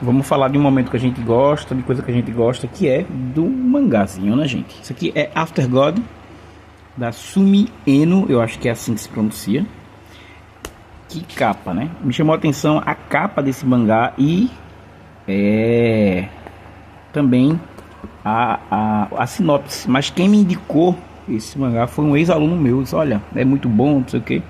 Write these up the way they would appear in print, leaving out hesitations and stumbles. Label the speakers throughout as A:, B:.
A: vamos falar de um momento que a gente gosta, de coisa que a gente gosta, que é do mangazinho, né, gente? Isso aqui é After God, da Sumi Eno, eu acho que é assim que se pronuncia. Que capa, né? Me chamou a atenção a capa desse mangá e também a sinopse. Mas quem me indicou esse mangá foi um ex-aluno meu. Disse, olha, é muito bom, não sei o que.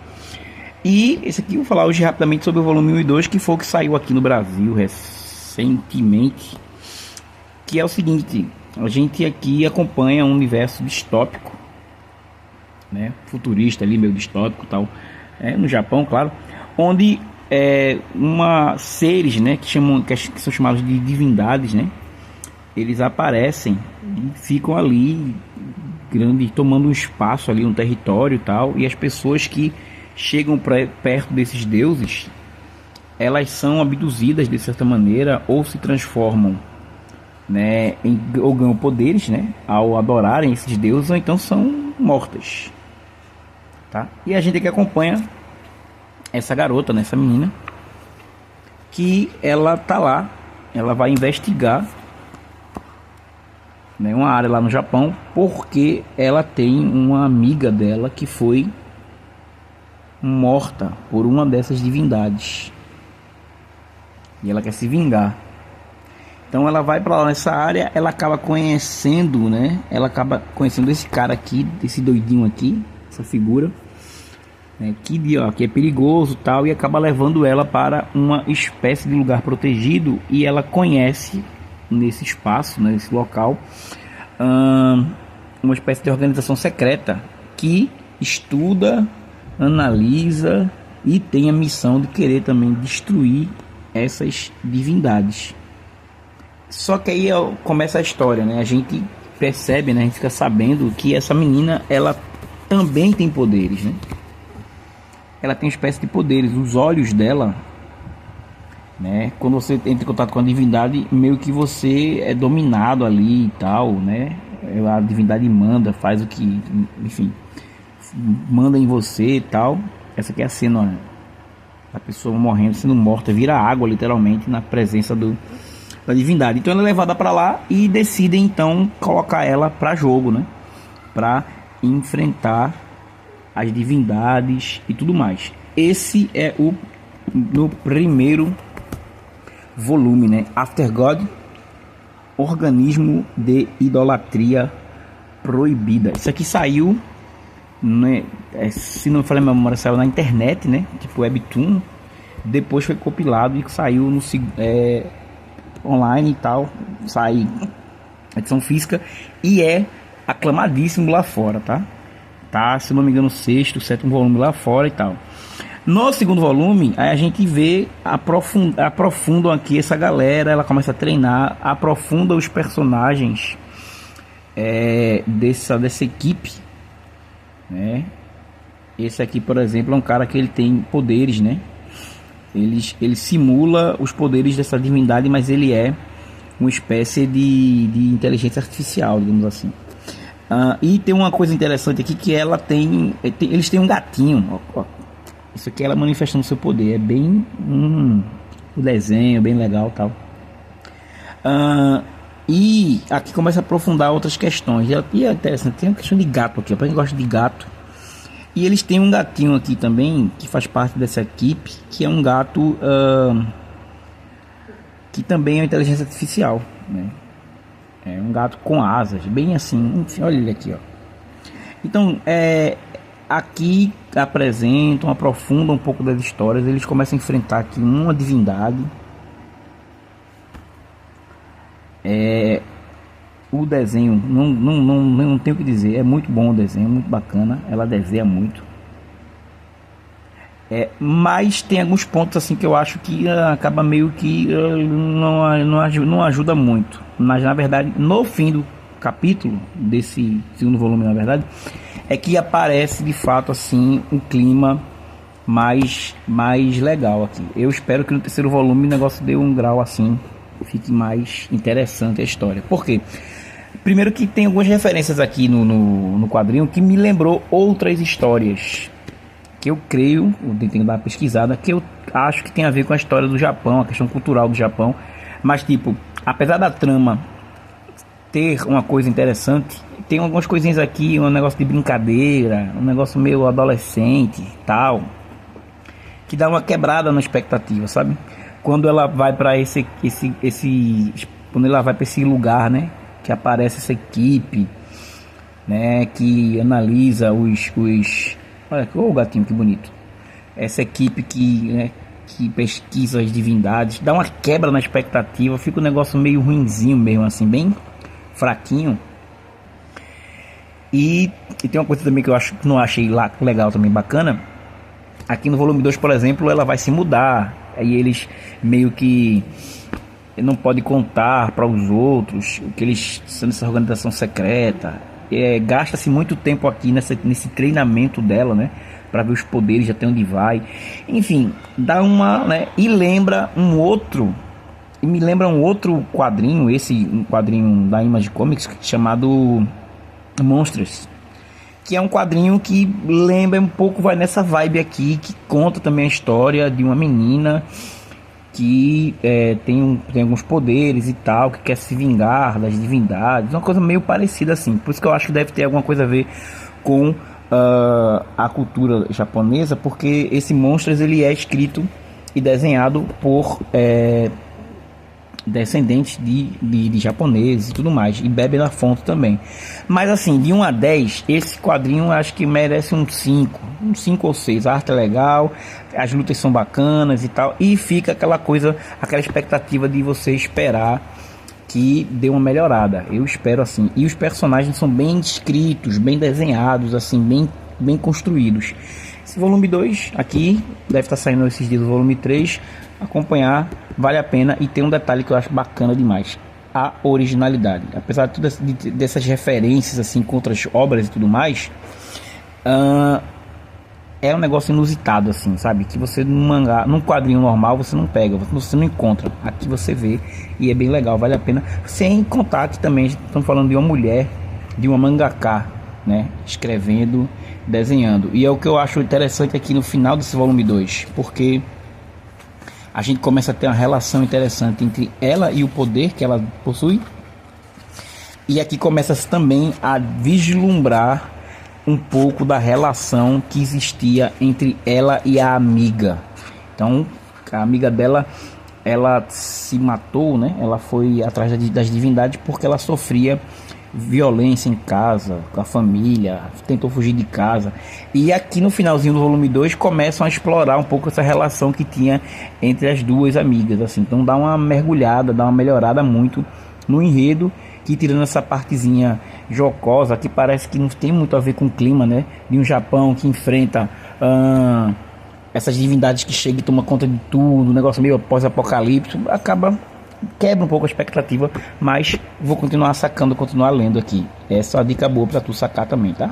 A: E esse aqui eu vou falar hoje rapidamente sobre o volume 1 e 2, que foi o que saiu aqui no Brasil recentemente. Que é o seguinte, a gente aqui acompanha um universo distópico, né? Futurista ali, meio distópico e tal. No Japão, claro, onde seres, né, que são chamados de divindades, né, eles aparecem e ficam ali tomando um espaço ali, um território e tal, e as pessoas que chegam perto desses deuses, elas são abduzidas de certa maneira ou se transformam, né, ou ganham poderes, né, ao adorarem esses deuses, ou então são mortas. Tá? E a gente aqui acompanha essa garota, né, essa menina, que ela tá lá, ela vai investigar, né, uma área lá no Japão, porque ela tem uma amiga dela que foi morta por uma dessas divindades e ela quer se vingar. Então ela vai para lá nessa área, ela acaba conhecendo, né, esse cara aqui, esse doidinho aqui, essa figura, né, que é perigoso tal, e acaba levando ela para uma espécie de lugar protegido, e ela conhece nesse espaço, né, nesse local, uma espécie de organização secreta que estuda, analisa e tem a missão de querer também destruir essas divindades. Só que aí começa a história, né? A gente percebe, né, a gente fica sabendo que essa menina, ela também tem poderes, né? Ela tem uma espécie de poderes. Os olhos dela, né, quando você entra em contato com a divindade, meio que você é dominado ali e tal, né? A divindade manda, faz o que, enfim, manda em você e tal. Essa aqui é a cena, né? A pessoa morrendo, sendo morta, vira água literalmente na presença da divindade. Então ela é levada para lá e decidem então colocar ela para jogo, né? Para enfrentar as divindades e tudo mais. Esse é no primeiro volume, né? After God, Organismo de Idolatria Proibida. Isso aqui saiu, né, se não me falha a memória, saiu na internet, né? Tipo Webtoon. Depois foi compilado e saiu no online e tal. Sai edição física e é aclamadíssimo lá fora, tá? Se não me engano, sexto, sétimo volume lá fora e tal. No segundo volume, aí a gente vê, aprofundam aqui essa galera, ela começa a treinar, aprofunda os personagens dessa equipe, né? Esse aqui, por exemplo, é um cara que ele tem poderes, né? Ele simula os poderes dessa divindade, mas ele é uma espécie de inteligência artificial, digamos assim. E tem uma coisa interessante aqui, que eles têm um gatinho, ó. Isso aqui ela manifestando seu poder, é bem o desenho, bem legal, tal. E aqui começa a aprofundar outras questões. E é interessante, tem uma questão de gato aqui, para quem gosta de gato. E eles têm um gatinho aqui também, que faz parte dessa equipe, que é um gato que também é uma inteligência artificial, né? É um gato com asas, bem assim, enfim, olha ele aqui, ó. Então, aqui aprofundam um pouco das histórias. Eles começam a enfrentar aqui uma divindade. O desenho, não tenho o que dizer, é muito bom o desenho, muito bacana, ela desenha muito. Mas tem alguns pontos assim que eu acho que acaba meio que não ajuda muito. Mas na verdade, no fim do capítulo desse segundo volume, na verdade, é que aparece de fato assim um clima mais legal aqui. Eu espero que no terceiro volume o negócio dê um grau assim, fique mais interessante a história. Por quê? Primeiro que tem algumas referências aqui no quadrinho que me lembrou outras histórias que eu creio, eu tenho que dar uma pesquisada, que eu acho que tem a ver com a história do Japão, a questão cultural do Japão. Mas tipo, apesar da trama ter uma coisa interessante, tem algumas coisinhas aqui, um negócio de brincadeira, um negócio meio adolescente e tal, que dá uma quebrada na expectativa, sabe? Quando ela vai para quando ela vai para esse lugar, né, que aparece essa equipe, né, que analisa olha, o gatinho, que bonito. Essa equipe que, né, que pesquisa as divindades, dá uma quebra na expectativa, fica um negócio meio ruinzinho mesmo, assim, bem fraquinho. E tem uma coisa também que eu acho que não achei lá legal também, bacana. Aqui no volume 2, por exemplo, ela vai se mudar. Aí eles meio que não podem contar para os outros o que eles são nessa organização secreta. Gasta-se muito tempo aqui nesse treinamento dela, né? Para ver os poderes, até onde vai. Enfim, dá uma, né? E lembra um outro. E me lembra um outro quadrinho, um quadrinho da Image Comics chamado Monsters, que é um quadrinho que lembra um pouco, vai nessa vibe aqui, que conta também a história de uma menina que tem alguns poderes e tal, que quer se vingar das divindades, uma coisa meio parecida assim. Por isso que eu acho que deve ter alguma coisa a ver com a cultura japonesa, porque esse Monsters ele é escrito e desenhado por descendentes de japoneses e tudo mais, e bebe na fonte também. Mas assim, de 1 a 10, esse quadrinho acho que merece um 5 ou 6. A arte é legal, as lutas são bacanas e tal, e fica aquela coisa, aquela expectativa de você esperar que dê uma melhorada. Eu espero assim. E os personagens são bem escritos, bem desenhados, assim, bem construídos. Esse volume 2 aqui deve estar saindo esses dias do volume 3. Acompanhar vale a pena, e tem um detalhe que eu acho bacana demais: a originalidade. Apesar de todas dessas referências assim com outras obras e tudo mais, é um negócio inusitado assim, sabe? Que você num quadrinho normal você não pega, você não encontra. Aqui você vê e é bem legal, vale a pena. Sem contar que também estamos falando de uma mulher, de uma mangaka, né? Escrevendo, desenhando. E é o que eu acho interessante aqui no final desse volume 2, porque a gente começa a ter uma relação interessante entre ela e o poder que ela possui. E aqui começa também a vislumbrar um pouco da relação que existia entre ela e a amiga. Então, a amiga dela, ela se matou, né? Ela foi atrás das divindades porque ela sofria violência em casa, com a família, tentou fugir de casa. E aqui no finalzinho do volume 2 começam a explorar um pouco essa relação que tinha entre as duas amigas, assim. Então dá uma mergulhada, dá uma melhorada muito no enredo, que tirando essa partezinha jocosa, que parece que não tem muito a ver com o clima, né? De um Japão que enfrenta essas divindades que chegam e tomam conta de tudo, um negócio meio pós-apocalipse, quebra um pouco a expectativa, mas vou continuar sacando, continuar lendo aqui. Essa é uma dica boa para tu sacar também, tá?